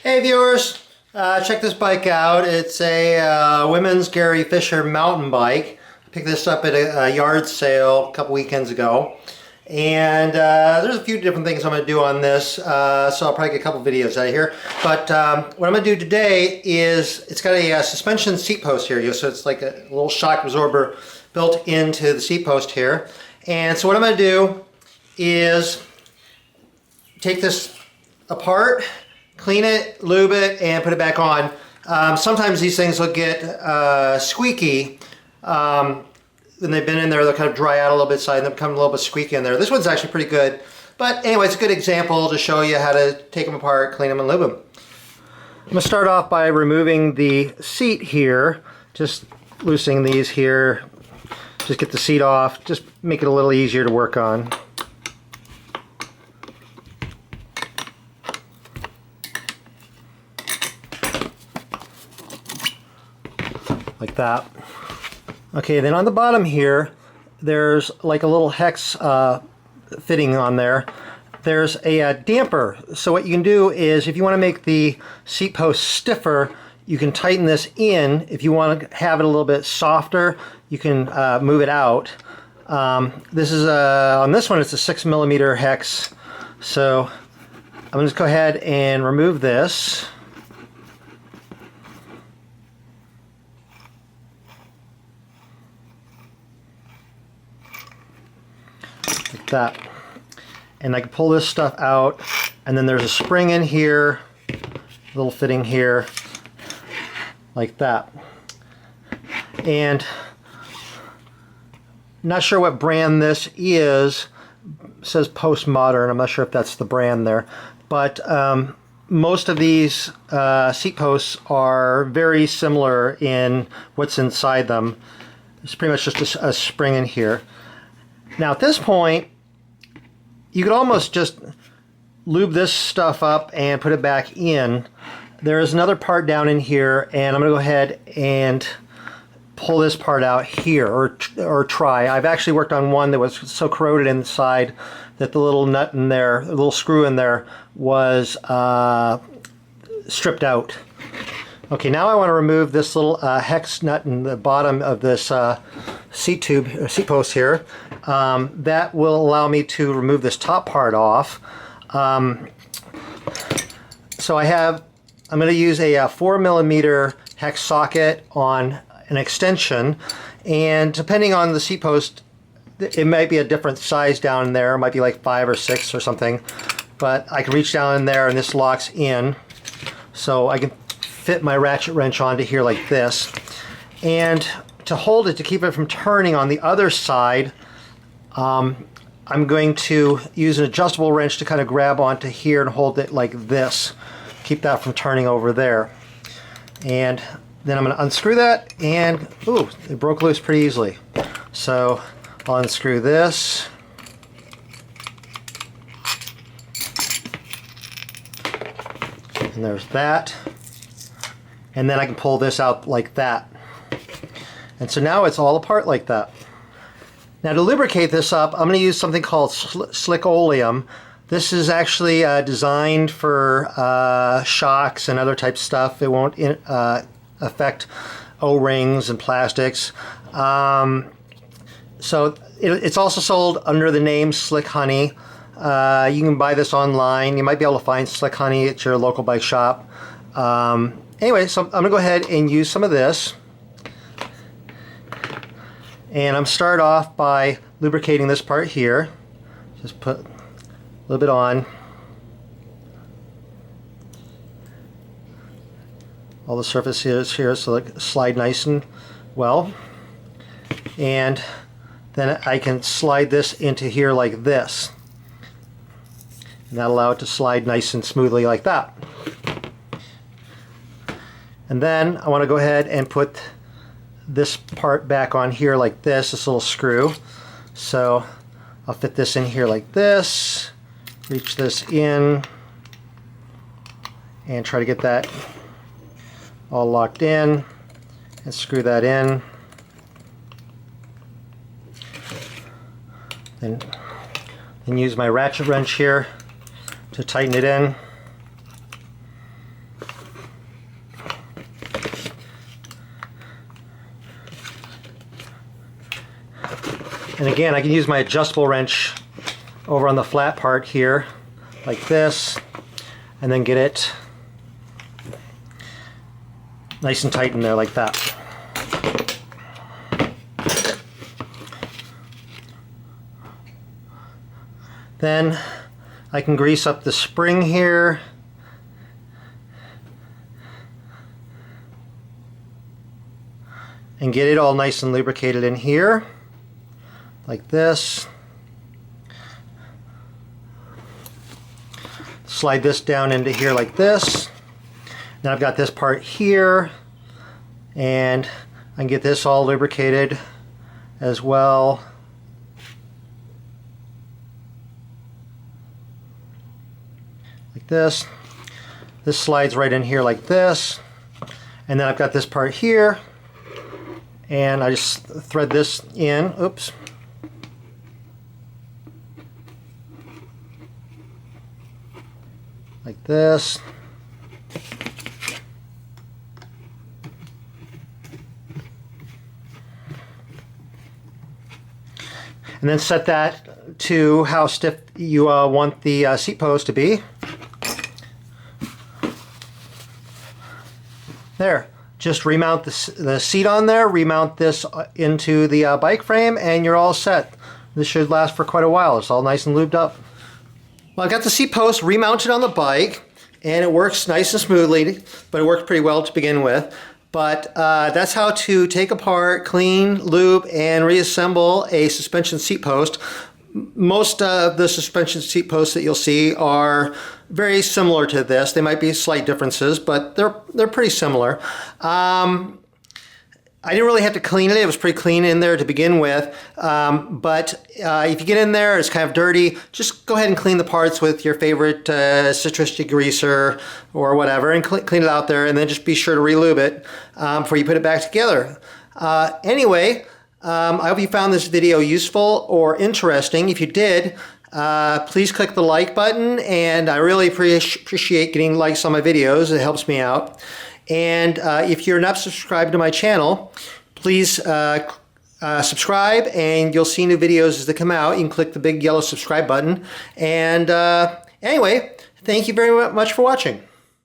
Hey viewers, check this bike out. It's a women's Gary Fisher mountain bike. I picked this up at a yard sale a couple weekends ago. And there's a few different things I'm going to do on this, so I'll probably get a couple videos out of here. But what I'm going to do today is, it's got a suspension seat post here, so it's like a little shock absorber built into the seat post here. And so what I'm going to do is take this apart, clean it, lube it, and put it back on. Sometimes these things will get squeaky. When they've been in there, they'll kind of dry out a little bit inside and they'll become a little bit squeaky in there. This one's actually pretty good. But anyway, it's a good example to show you how to take them apart, clean them, and lube them. I'm going to start off by removing the seat here. Just loosening these here. Just get the seat off. Just make it a little easier to work on. Like that. Okay, then on the bottom here, there's like a little hex fitting on there. There's a damper. So what you can do is, if you want to make the seat post stiffer, you can tighten this in. If you want to have it a little bit softer, you can move it out. This is on this one, it's a 6mm hex. So I'm going to just go ahead and remove this. Like that. And I can pull this stuff out, and then there's a spring in here, a little fitting here, like that. And not sure what brand this is. It says Postmodern. I'm not sure if that's the brand there, but most of these seat posts are very similar in what's inside them. It's pretty much just a spring in here. Now at this point, you could almost just lube this stuff up and put it back in. There is another part down in here, and I'm going to go ahead and pull this part out here, or try. I've actually worked on one that was so corroded inside that the little nut in there, the little screw in there, was stripped out. Okay, now I want to remove this little hex nut in the bottom of this seat post here. That will allow me to remove this top part off. So I'm going to use a 4mm hex socket on an extension, and depending on the seat post, it might be a different size down there. It might be like 5 or 6 or something, but I can reach down in there and this locks in, so I can fit my ratchet wrench onto here like this. And to hold it, to keep it from turning on the other side, I'm going to use an adjustable wrench to kind of grab onto here and hold it like this. Keep that from turning over there. And then I'm going to unscrew that, and ooh, it broke loose pretty easily. So I'll unscrew this. And there's that. And then I can pull this out like that. And so now it's all apart like that. Now to lubricate this up, I'm going to use something called slick oleum. This is actually designed for shocks and other type stuff. It won't affect O-rings and plastics. So it's also sold under the name Slick Honey. You can buy this online. You might be able to find Slick Honey at your local bike shop. Anyway, so I'm going to go ahead and use some of this. And I'm start off by lubricating this part here. Just put a little bit on. All the surface is here, so it slide nice and well. And then I can slide this into here like this. And that'll allow it to slide nice and smoothly like that. And then I want to go ahead and put this part back on here like this little screw. So I'll fit this in here like this, reach this in, and try to get that all locked in, and screw that in. Then use my ratchet wrench here to tighten it in. And again, I can use my adjustable wrench over on the flat part here, like this, and then get it nice and tight in there like that. Then I can grease up the spring here. And get it all nice and lubricated in here, like this. Slide this down into here like this. Now I've got this part here, and I can get this all lubricated as well. Like this. This slides right in here like this. And then I've got this part here, and I just thread this in. Oops. Like this. And then set that to how stiff you want the seat post to be. There. Just remount the seat on there, remount this into the bike frame, and you're all set. This should last for quite a while. It's all nice and lubed up. Well, I've got the seat post remounted on the bike, and it works nice and smoothly, but it works pretty well to begin with. But that's how to take apart, clean, lube, and reassemble a suspension seat post. Most of the suspension seat posts that you'll see are very similar to this. They might be slight differences, but they're pretty similar. I didn't really have to clean it. It was pretty clean in there to begin with. But if you get in there, it's kind of dirty, just go ahead and clean the parts with your favorite citrus degreaser or whatever, and clean it out there, and then just be sure to re-lube it before you put it back together. Anyway, I hope you found this video useful or interesting. If you did, please click the like button, and I really appreciate getting likes on my videos. It helps me out. And if you're not subscribed to my channel, please subscribe, and you'll see new videos as they come out. You can click the big yellow subscribe button. And anyway, thank you very much for watching.